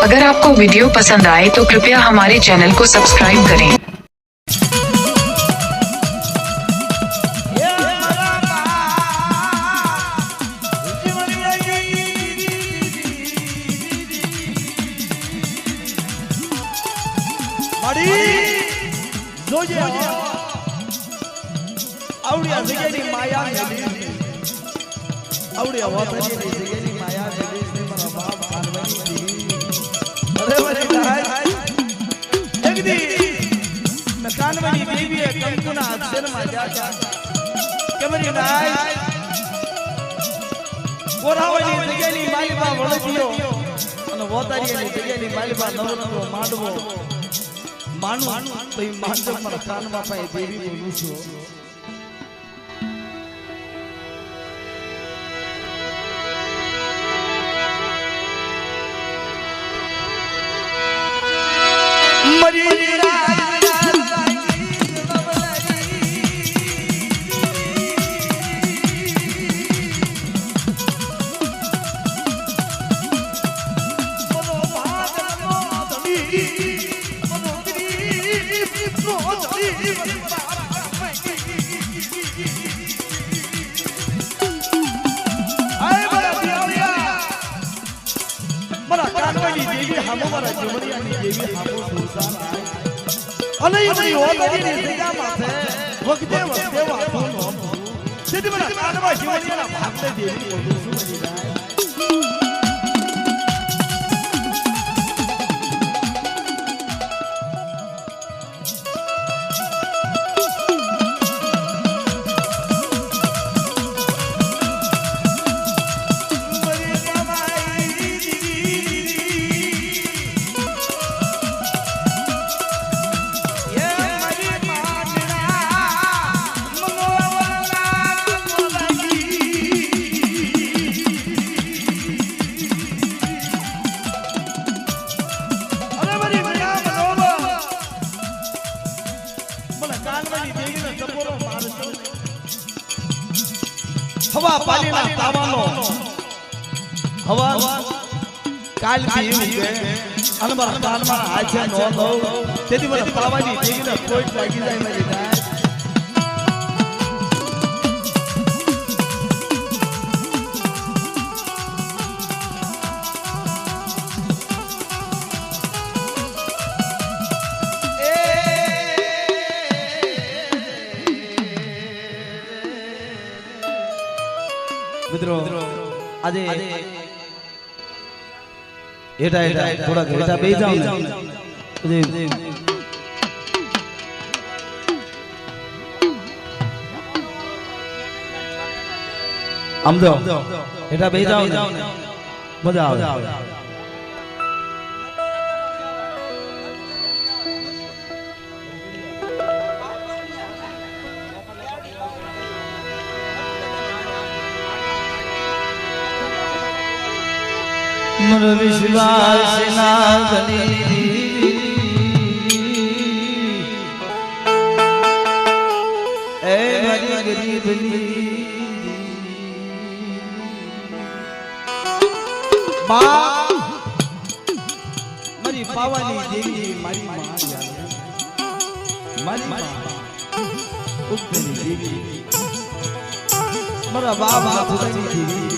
अगर आपको वीडियो पसंद आए तो कृपया हमारे चैनल को सब्सक्राइब करें। આવડિયા જગ્યાની માયા મેલી આવડિયા વાતની જગ્યાની માયા મેલી ને મારા બાપ કાનવાની દી અરે મારી ભાઈ એક દી મે કાનવાની દેવીએ કંકુના અક્ષરમાં જાતા કે મારી ભાઈ કોરાવાની જગ્યાની માલિબા વળગ્યો અને વોતારીની જગ્યાની માલિબા નવરંગો માંડવો માનું તો ઈ માંડવ મારા કાનમાં પાય દેવી બોલું છું વખતે વખતે વાતો નો સીધી મને કાનમાં જીવનના ભાગને દેવી બોલું છું મરી જાય હવા પાલીના તાવાનો હવા કાલ પીવું કે અને મારા કાનમાં હાથે નો દઉં તેથી મને તાવાની દેવીને કોઈ લાગી જાય મારી જાય મિત્રો આજે એટા થોડા ઘેટા બેસી જાવ ને આમ તો એટા બેસી જાવ ને મજા આવે મર વિશ્વાસ ના ગલી એ મારી ગરીબની બા મારી પાવાની દેવી મારી માં મારી માં ઉત્તરી દેવી મારા બાબા પુરાની દેવી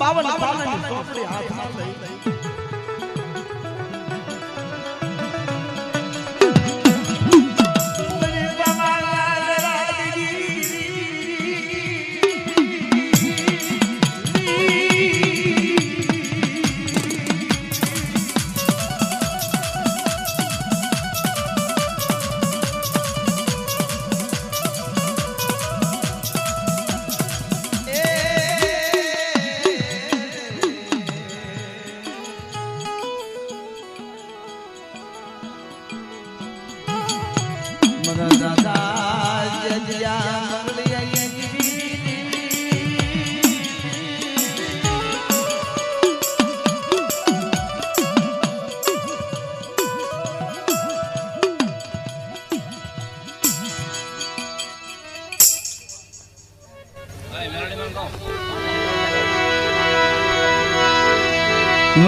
બાવન પાલની ચોપડી હાથમાં લઈ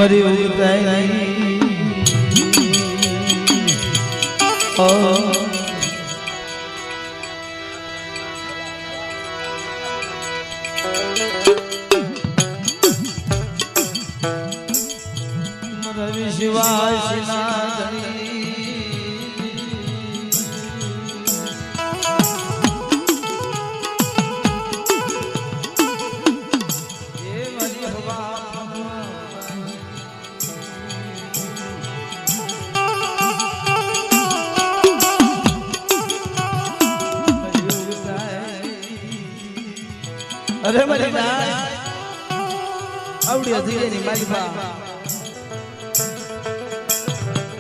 मरी उताई ओ मर विश्वास ना अरे मरी नाय आवडी હતી એની મારી બા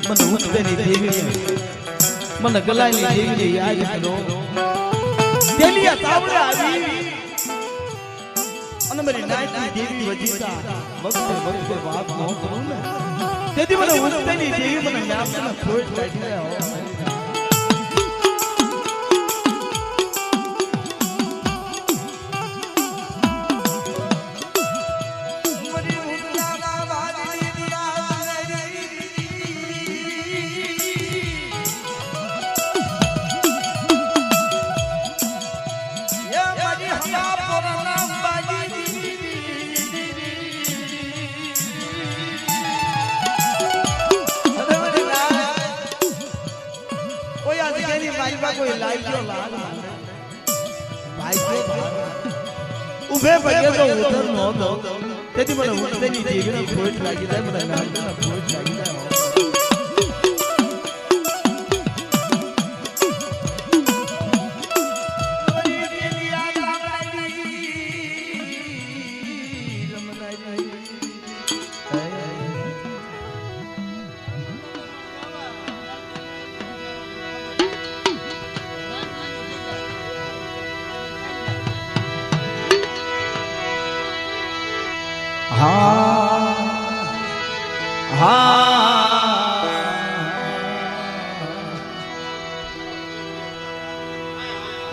મને ઉતરેની દેવી મને ગલાઈની દેવી યાદ કરો દેલિયા તાવડે આવી અને મારી નાયની દેવી વજીતા વખતે વખતે વાત ન કરું ને તેથી મને ઉતરેની દેવી મને નામમાં ખોટ લાગી રહ્યા હો कोई लाइक जो लाल भाई उभे पगे तो उधर नो दो તેથી મને ઉતરેની દેવીનો ખોટ લાગી જાય મને નામનો ખોટ લાગી જાય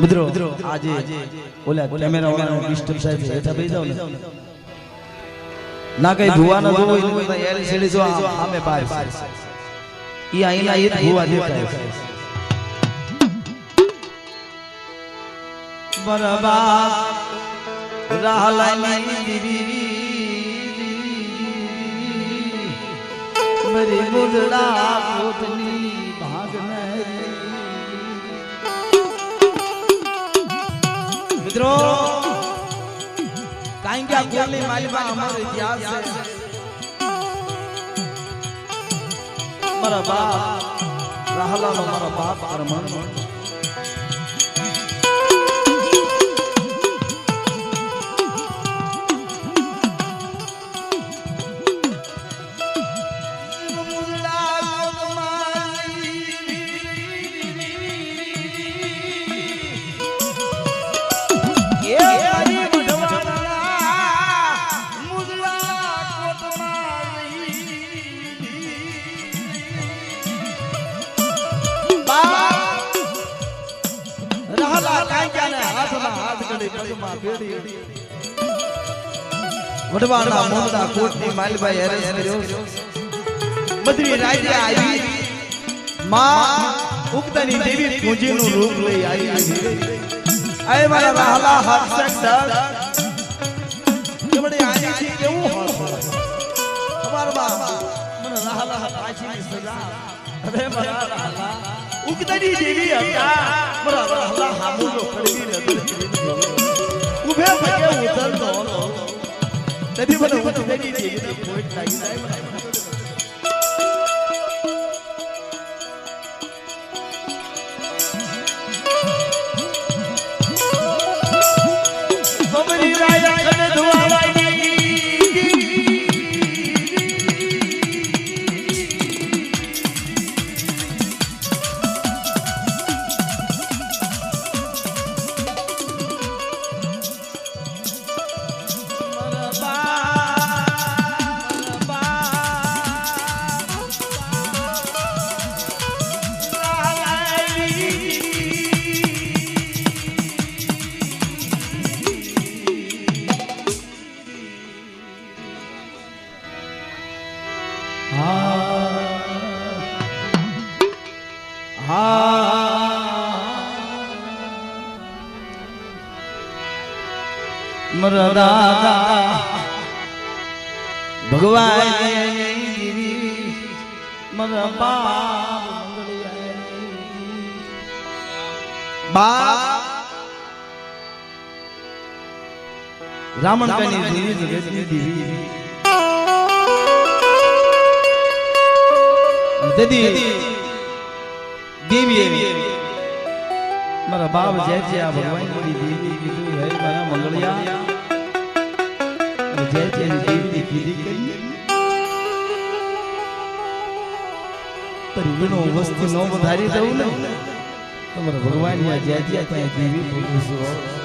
મિત્રો આજે ઓલા કેમેરા વાળાનો ડિસ્ટર્બ સાહેબ બેઠા બેસી જાવ ને ના કઈ ભુવા ના જોવો એટલે એલસીડી જો આમે બાર ઈ આઈના ઈ ભુવા દેખાય બરબા રહલાની દીવી मेरी मुदड़ा पोतनी भाग मित्रों कहीं क्या बोलने मालिबा हमारे इतिहास है हमारा बाप रहला हमारा बाप अरमान વડવાના મોમડા કોટની માલબાઈ હરેશ કર્યો બદરી રાજ્ય આવી માં ઉગતાની દેવી પૂંજીનું રૂપ લઈ આવી આય મારા રહલા હર્ષક દળ કેવડે આની થી કેવું હોય તમારા બા મને રહલા પાછીની સજા અરે મારા રહલા ઉગતાની દેવી હતા મારા રહલા હામુલો ખડવી નજર ઉભે ભગે ઉતરતો તેથી મને ઉતરેની દેવીને ખોટ લાગી જાય બબરી રાયા કને ધુવાવાઈ મારા દાદા ભગવાન મારા બાપ બાપ રામણ કની દેવી જગતની દેવી દેદી દેવી એવી મારા બાપ જે છે આ ભગવાન ની દેવી કીધું હે મારા મંગળિયા જે છે દેવી કીધી કરી પરિવેનો વસ્તુ નો વધારી દઉં ને તમારા ભગવાન ની જે છે ત્યાં દેવી બોલું છું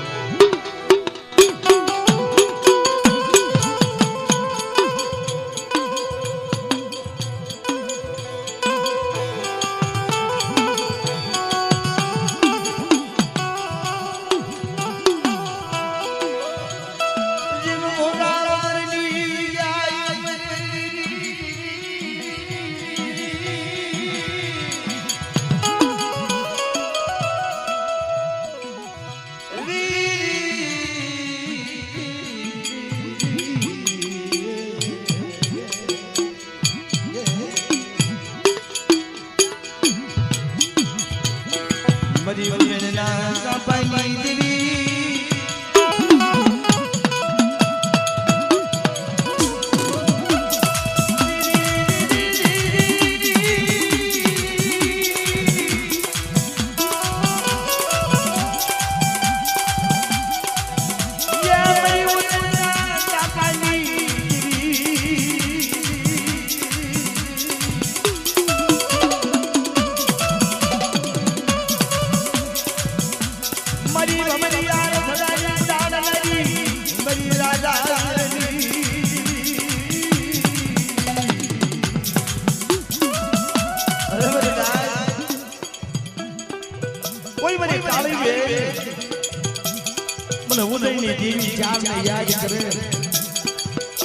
મને ઉદયની દેવી ચારને યાદ કરે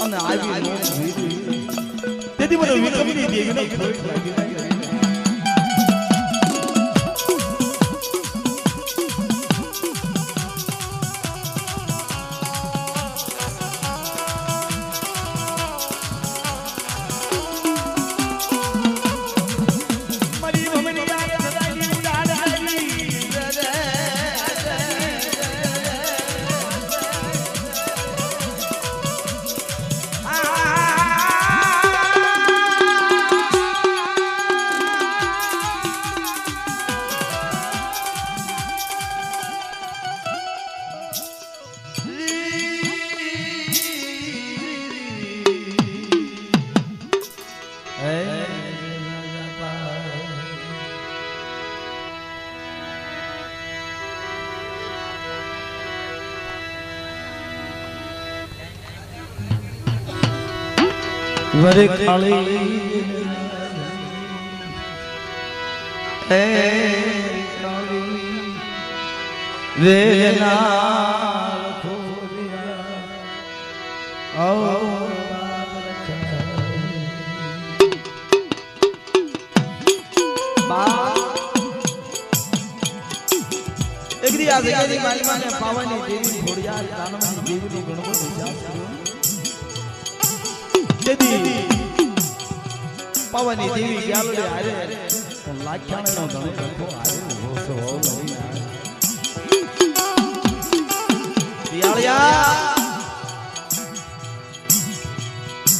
અને આવી નો તેથી મને વિક્રમની દેવીનો ખોટ લાગી વરે ખાલી હે ખાલી વેના ખોરિયા ઓ બા એગ્રી આ જગ્યાની માલિમાને પાવાની દેવી ખોડિયા કાનમની દેવીનો ઘણો બધો વિચાર કર્યો દેદી પાવાની દેવી ગ્યાલડે હારે પણ લાખ્યાણનો ઘણો ધંધો હારે હોસો હો લઈ દિયાળિયા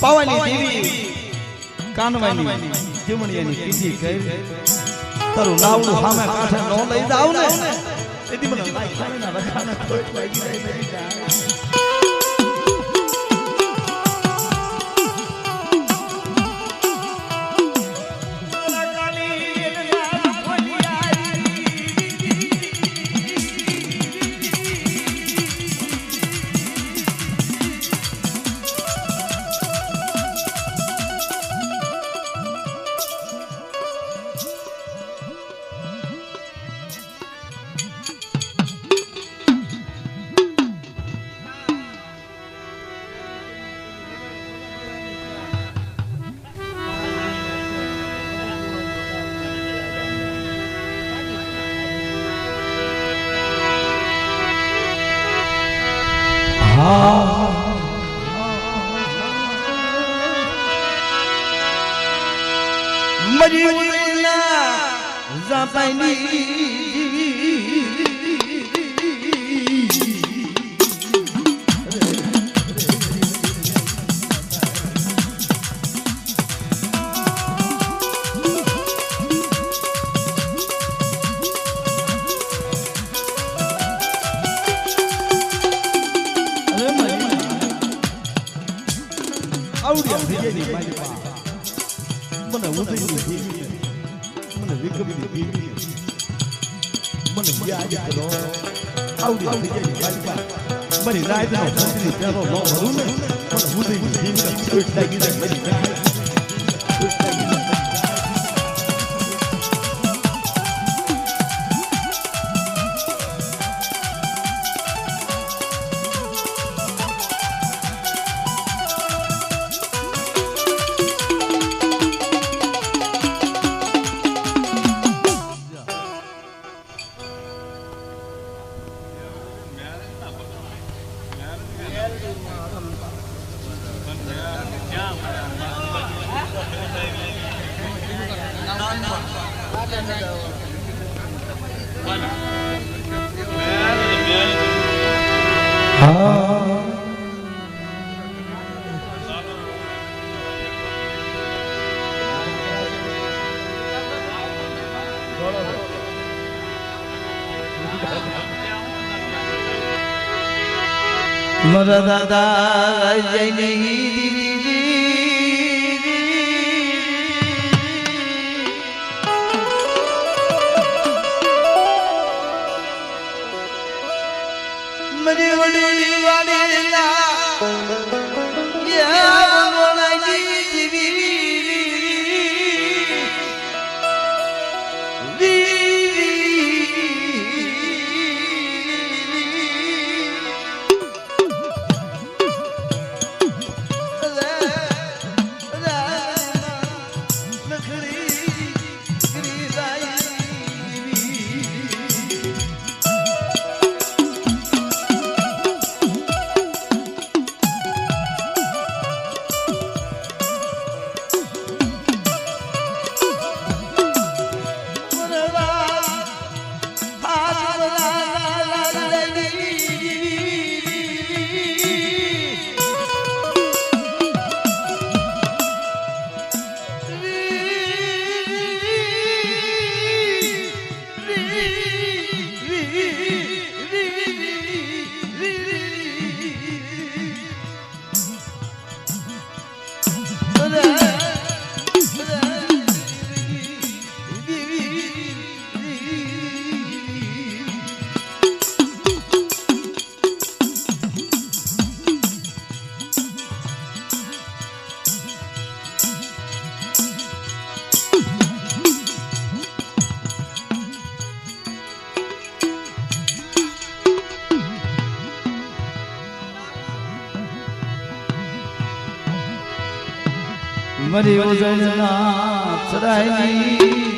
પાવાની દેવી કાનવાની જીમણીયાની કીધી કહી તારું નાવડું સામે કાંઠે નો લઈ જાવ ને તેથી મને લાખ્યાણના રખાને ખોટ લાગી જાય મરીના જાપાની આવડી ભેગી મારી પા મને ઉદયની ભેગી મને વિક્રમની ભેગી મને યાદ કરો આવડી ભેગી મારી પા મારી રાતનો ભૂતની પેલો લો ભરું ને મને ઉદયની ભેગી ખોટ લાગી જાય મારી ખોટ લાગી જાય મારા દાદા જઈને મરી વડી વાડીના યા બોલાજી જીવી મરી ઉજળના ચડાઈ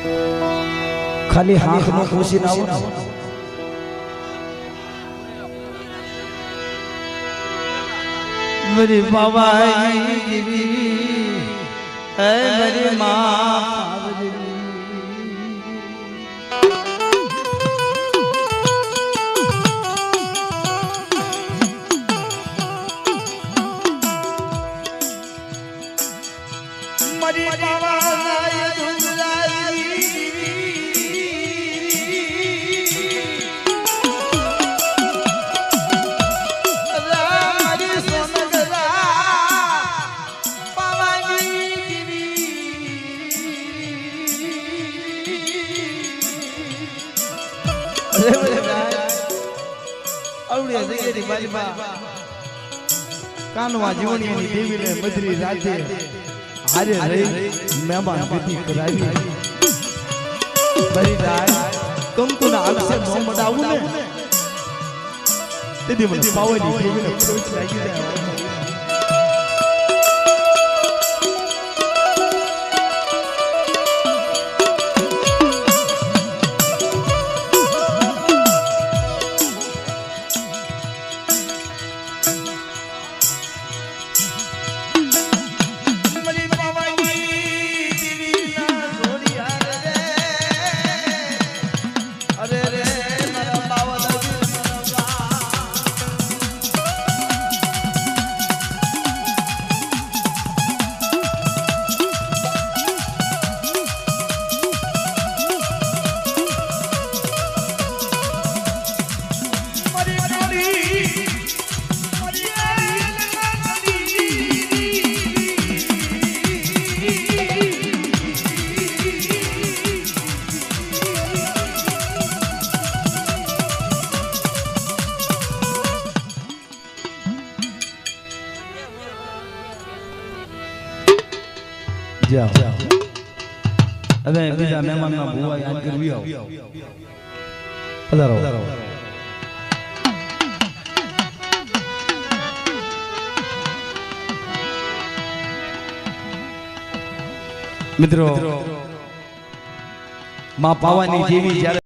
ખાલી હાથ નો ખુશી ના આવો मेरी बाबाई गिरी है मेरी माँ मेरी बाबाई કાનવા જીવણીની દેવીને મધરી રાતે હારે રહી મહેમાન ગતિ કરાવી મારી રાય કંકુના આંખે મોં મડાવું ને તેથી મને પાવાની દેવીને પૂછ લાગી જાય હવે બીજા મહેમાનના ભુવા યાદ કરવી આવો પધારો મિત્રો માં પાવાની જેવી જ્યારે